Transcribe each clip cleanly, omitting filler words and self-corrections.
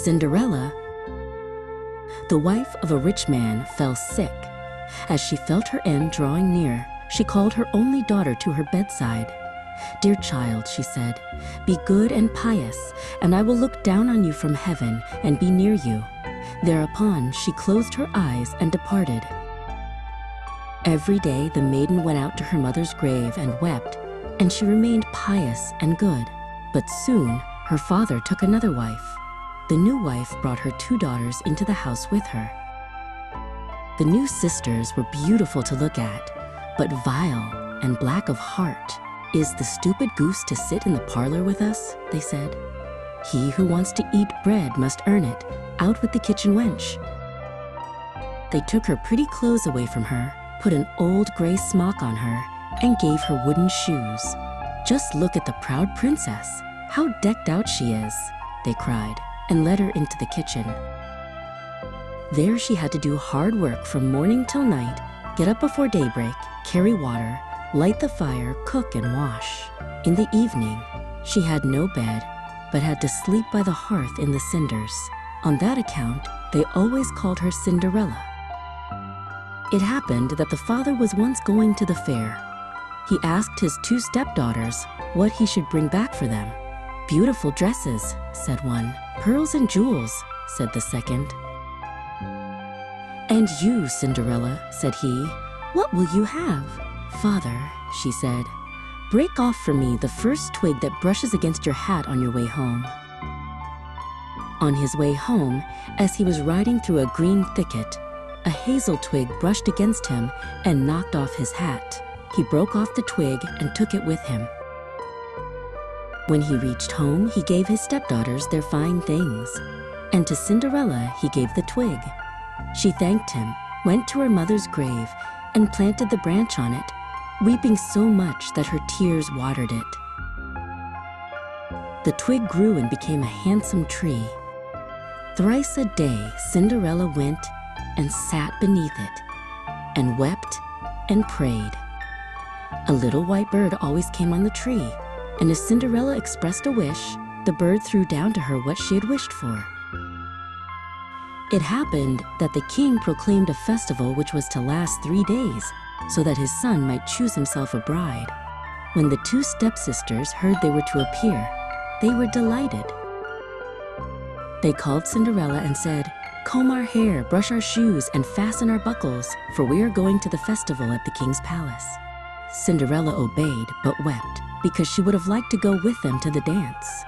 Cinderella, the wife of a rich man, fell sick. As she felt her end drawing near, she called her only daughter to her bedside. "Dear child," she said, "be good and pious, and I will look down on you from heaven and be near you." Thereupon she closed her eyes and departed. Every day the maiden went out to her mother's grave and wept, and she remained pious and good. But soon her father took another wife. The new wife brought her 2 daughters into the house with her. The new sisters were beautiful to look at, but vile and black of heart. "Is the stupid goose to sit in the parlor with us?" they said. "He who wants to eat bread must earn it. Out with the kitchen wench." They took her pretty clothes away from her, put an old gray smock on her, and gave her wooden shoes. "Just look at the proud princess. How decked out she is," they cried, and led her into the kitchen. There she had to do hard work from morning till night, get up before daybreak, carry water, light the fire, cook and wash. In the evening, she had no bed, but had to sleep by the hearth in the cinders. On that account, they always called her Cinderella. It happened that the father was once going to the fair. He asked his 2 stepdaughters what he should bring back for them. "Beautiful dresses," said one. "Pearls and jewels," said the second. "And you, Cinderella," said he, "what will you have?" "Father," she said, "break off for me the first twig that brushes against your hat on your way home." On his way home, as he was riding through a green thicket, a hazel twig brushed against him and knocked off his hat. He broke off the twig and took it with him. When he reached home, he gave his stepdaughters their fine things, and to Cinderella he gave the twig. She thanked him, went to her mother's grave, and planted the branch on it, weeping so much that her tears watered it. The twig grew and became a handsome tree. Thrice a day Cinderella went and sat beneath it, and wept and prayed. A little white bird always came on the tree, and as Cinderella expressed a wish, the bird threw down to her what she had wished for. It happened that the king proclaimed a festival which was to last 3 days, so that his son might choose himself a bride. When the 2 stepsisters heard they were to appear, they were delighted. They called Cinderella and said, "Comb our hair, brush our shoes, and fasten our buckles, for we are going to the festival at the king's palace." Cinderella obeyed, but wept, because she would have liked to go with them to the dance.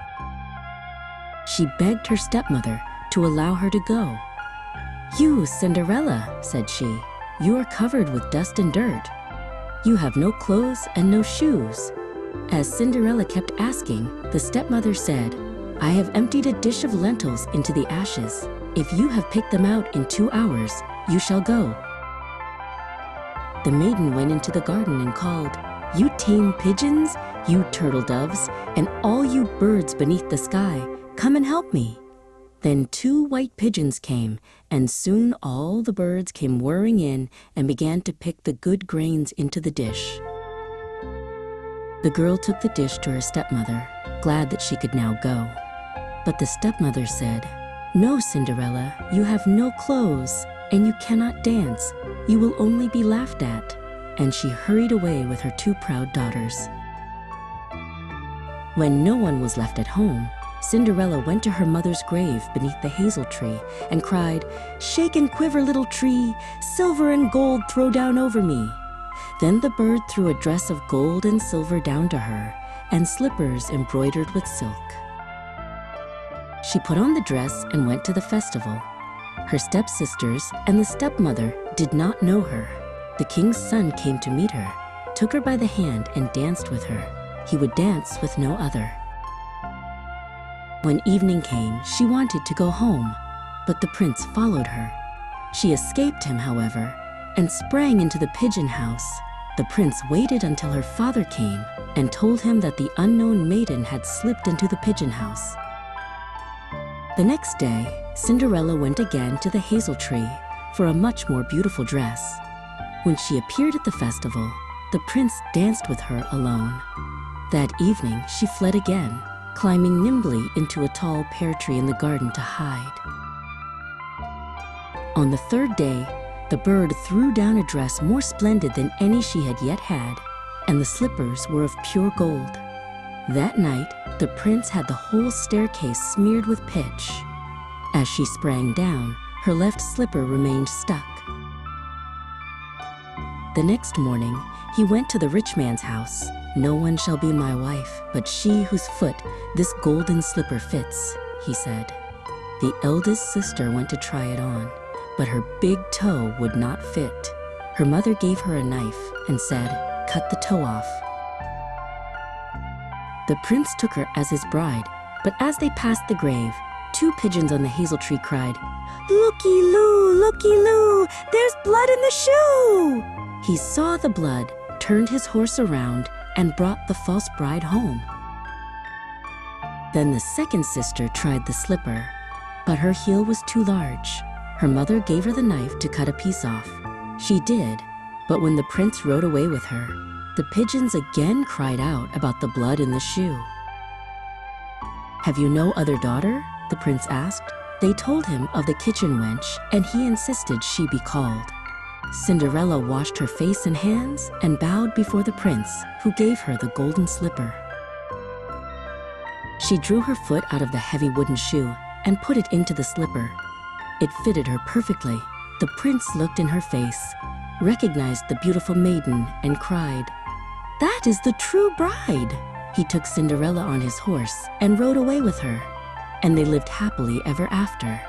She begged her stepmother to allow her to go. "You, Cinderella," said she, "you are covered with dust and dirt. You have no clothes and no shoes." As Cinderella kept asking, the stepmother said, "I have emptied a dish of lentils into the ashes. If you have picked them out in 2 hours, you shall go." The maiden went into the garden and called, "You tame pigeons, you turtle doves, and all you birds beneath the sky, come and help me." Then 2 white pigeons came, and soon all the birds came whirring in and began to pick the good grains into the dish. The girl took the dish to her stepmother, glad that she could now go. But the stepmother said, "No, Cinderella, you have no clothes, and you cannot dance. You will only be laughed at." And she hurried away with her 2 proud daughters. When no one was left at home, Cinderella went to her mother's grave beneath the hazel tree and cried, "Shake and quiver, little tree, silver and gold throw down over me." Then the bird threw a dress of gold and silver down to her, and slippers embroidered with silk. She put on the dress and went to the festival. Her stepsisters and the stepmother did not know her. The king's son came to meet her, took her by the hand and danced with her. He would dance with no other. When evening came, she wanted to go home, but the prince followed her. She escaped him, however, and sprang into the pigeon house. The prince waited until her father came and told him that the unknown maiden had slipped into the pigeon house. The next day, Cinderella went again to the hazel tree for a much more beautiful dress. When she appeared at the festival, the prince danced with her alone. That evening, she fled again, climbing nimbly into a tall pear tree in the garden to hide. On the third day, the bird threw down a dress more splendid than any she had yet had, and the slippers were of pure gold. That night, the prince had the whole staircase smeared with pitch. As she sprang down, her left slipper remained stuck. The next morning, he went to the rich man's house. "No one shall be my wife, but she whose foot this golden slipper fits," he said. The eldest sister went to try it on, but her big toe would not fit. Her mother gave her a knife and said, "Cut the toe off." The prince took her as his bride, but as they passed the grave, 2 pigeons on the hazel tree cried, "Looky-loo, looky-loo, there's blood in the shoe!" He saw the blood, turned his horse around, and brought the false bride home. Then the second sister tried the slipper, but her heel was too large. Her mother gave her the knife to cut a piece off. She did, but when the prince rode away with her, the pigeons again cried out about the blood in the shoe. "Have you no other daughter?" the prince asked. They told him of the kitchen wench, and he insisted she be called. Cinderella washed her face and hands and bowed before the prince, who gave her the golden slipper. She drew her foot out of the heavy wooden shoe and put it into the slipper. It fitted her perfectly. The prince looked in her face, recognized the beautiful maiden, and cried, "That is the true bride!" He took Cinderella on his horse and rode away with her, and they lived happily ever after.